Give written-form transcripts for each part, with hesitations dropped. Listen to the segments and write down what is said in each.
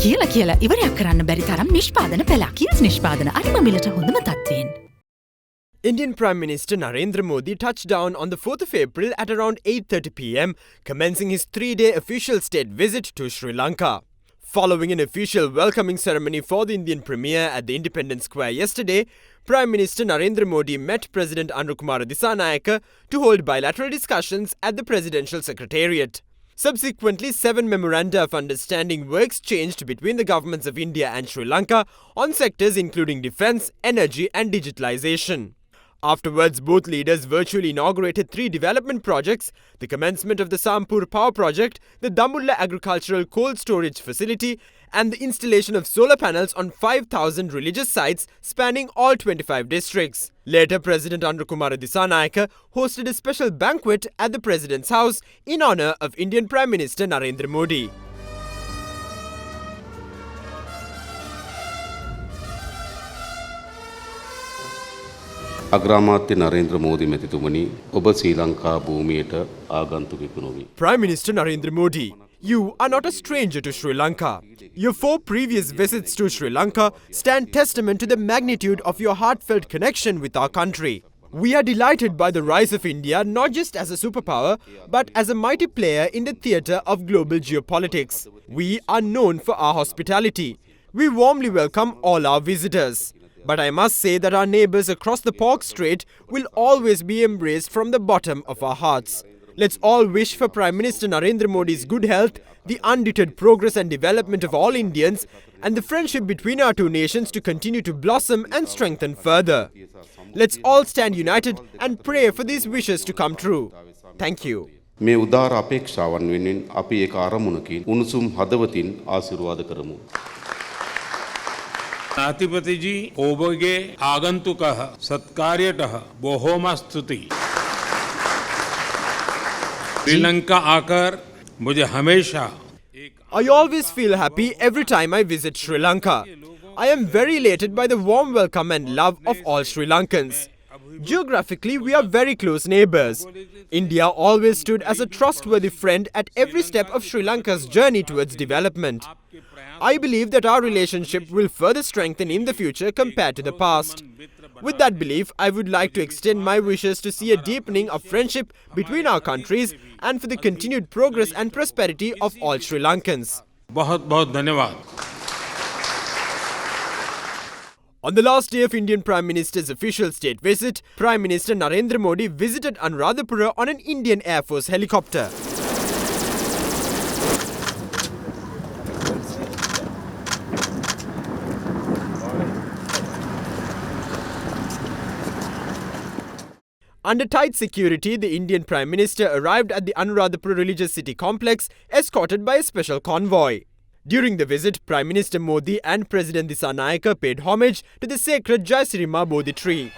කියලා ඉවරයක් කරන්න බැරි තරම් නිෂ්පාදන පෙළක්. කීස් නිෂ්පාදන අරිම මිලට හොඳම තත්ත්වයෙන්. Indian Prime Minister Narendra Modi touched down on the 4th of April at around 8:30 p.m, commencing his 3-day official state visit to Sri Lanka. Following an official welcoming ceremony for the Indian Premier at the Independence Square yesterday, Prime Minister Narendra Modi met President Anukumara Dissanayake to hold bilateral discussions at the Presidential Secretariat. Subsequently, 7 memoranda of understanding were exchanged between the governments of India and Sri Lanka on sectors including defence, energy and digitalisation. Afterwards, both leaders virtually inaugurated 3 development projects: the commencement of the Sampur Power Project, the Damulla Agricultural Cold Storage Facility, and the installation of solar panels on 5,000 religious sites spanning all 25 districts. Later, President Anukumara Dissanayake hosted a special banquet at the President's house in honour of Indian Prime Minister Narendra Modi. අග්‍රාමාත්‍ය Narendra Modi මැතිතුමනි ඔබ ශ්‍රී ලංකා භූමියට ආගන්තුකෙකු නොවි. Prime Minister Narendra Modi, you are not a stranger to Sri Lanka. Your 4 previous visits to Sri Lanka stand testament to the magnitude of your heartfelt connection with our country. We are delighted by the rise of India not just as a superpower, but as a mighty player in the theatre of global geopolitics. We are known for our hospitality. We warmly welcome all our visitors. But I must say that our neighbours across the Pork Strait will always be embraced from the bottom of our hearts. Let's all wish for Prime Minister Narendra Modi's good health, the undeterred progress and development of all Indians, and the friendship between our 2 nations to continue to blossom and strengthen further. Let's all stand united and pray for these wishes to come true. Thank you. මේ උදාර අපේක්ෂාවන් වෙනුවෙන් අපි ඒක ආරමුණකින් උණුසුම් හදවතින් ආශිර්වාද කරමු. नातिपति जी ओबगे आगंतुकः सत्कार्यतः बहोम स्तुति. श्रीलंका आकर मुझे हमेशा I always feel happy every time I visit Sri Lanka. I am very elated by the warm welcome and love of all Sri Lankans. Geographically, we are very close neighbours. India always stood as a trustworthy friend at every step of Sri Lanka's journey towards development. I believe that our relationship will further strengthen in the future compared to the past. With that belief, I would like to extend my wishes to see a deepening of friendship between our countries and for the continued progress and prosperity of all Sri Lankans. बहुत बहुत धन्यवाद. On the last day of Indian Prime Minister's official state visit, Prime Minister Narendra Modi visited Anuradhapura on an Indian Air Force helicopter. Under tight security, the Indian Prime Minister arrived at the Anuradhapura religious city complex, escorted by a special convoy. During the visit, Prime Minister Modi and President Dissanayake paid homage to the sacred Jaisirima Bodhi tree.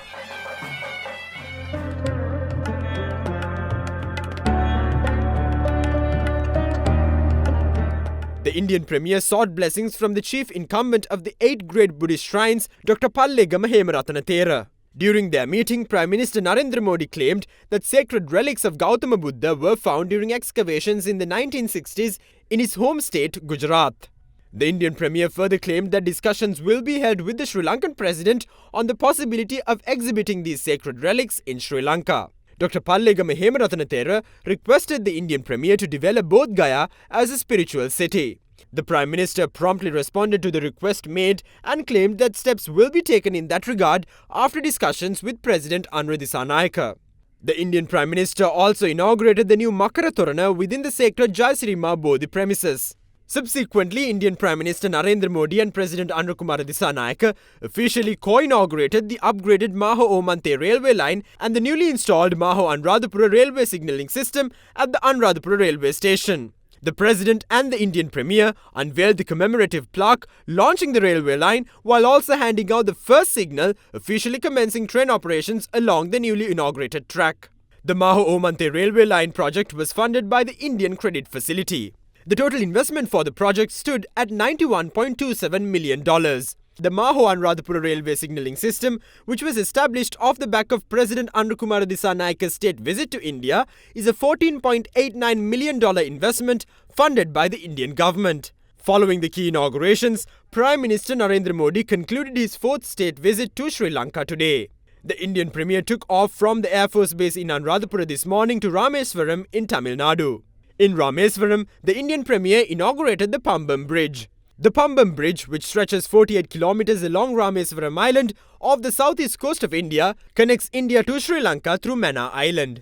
The Indian Premier sought blessings from the chief incumbent of the 8 great Buddhist shrines, Dr. Pallegama Hemarathanathera. During their meeting, Prime Minister Narendra Modi claimed that sacred relics of Gautama Buddha were found during excavations in the 1960s in his home state, Gujarat. The Indian Premier further claimed that discussions will be held with the Sri Lankan President on the possibility of exhibiting these sacred relics in Sri Lanka. Dr. Pallegama Hemarathanathera requested the Indian Premier to develop Bodh Gaya as a spiritual city. The Prime Minister promptly responded to the request made and claimed that steps will be taken in that regard after discussions with President Anura Dissanayake. The Indian Prime Minister also inaugurated the new Makara Torana within the sacred Jaisirima Bodhi premises. Subsequently, Indian Prime Minister Narendra Modi and President Anukumara Dissanayake officially co-inaugurated the upgraded Maho Omante railway line and the newly installed Maho Anuradhapura railway signalling system at the Anuradhapura railway station. The President and the Indian Premier unveiled the commemorative plaque launching the railway line while also handing out the first signal officially commencing train operations along the newly inaugurated track. The Maho Omante railway line project was funded by the Indian Credit Facility. The total investment for the project stood at $91.27 million. The Maho Anuradhapura railway signalling system, which was established off the back of President Anukumara Dissanayike's state visit to India, is a $14.89 million investment funded by the Indian government. Following the key inaugurations, Prime Minister Narendra Modi concluded his fourth state visit to Sri Lanka today. The Indian Premier took off from the Air Force Base in Anuradhapura this morning to Rameswaram in Tamil Nadu. In Rameswaram, the Indian Premier inaugurated the Pambam Bridge. The Pambam Bridge, which stretches 48 kilometers along Rameswaram Island off the southeast coast of India, connects India to Sri Lanka through Mannar Island.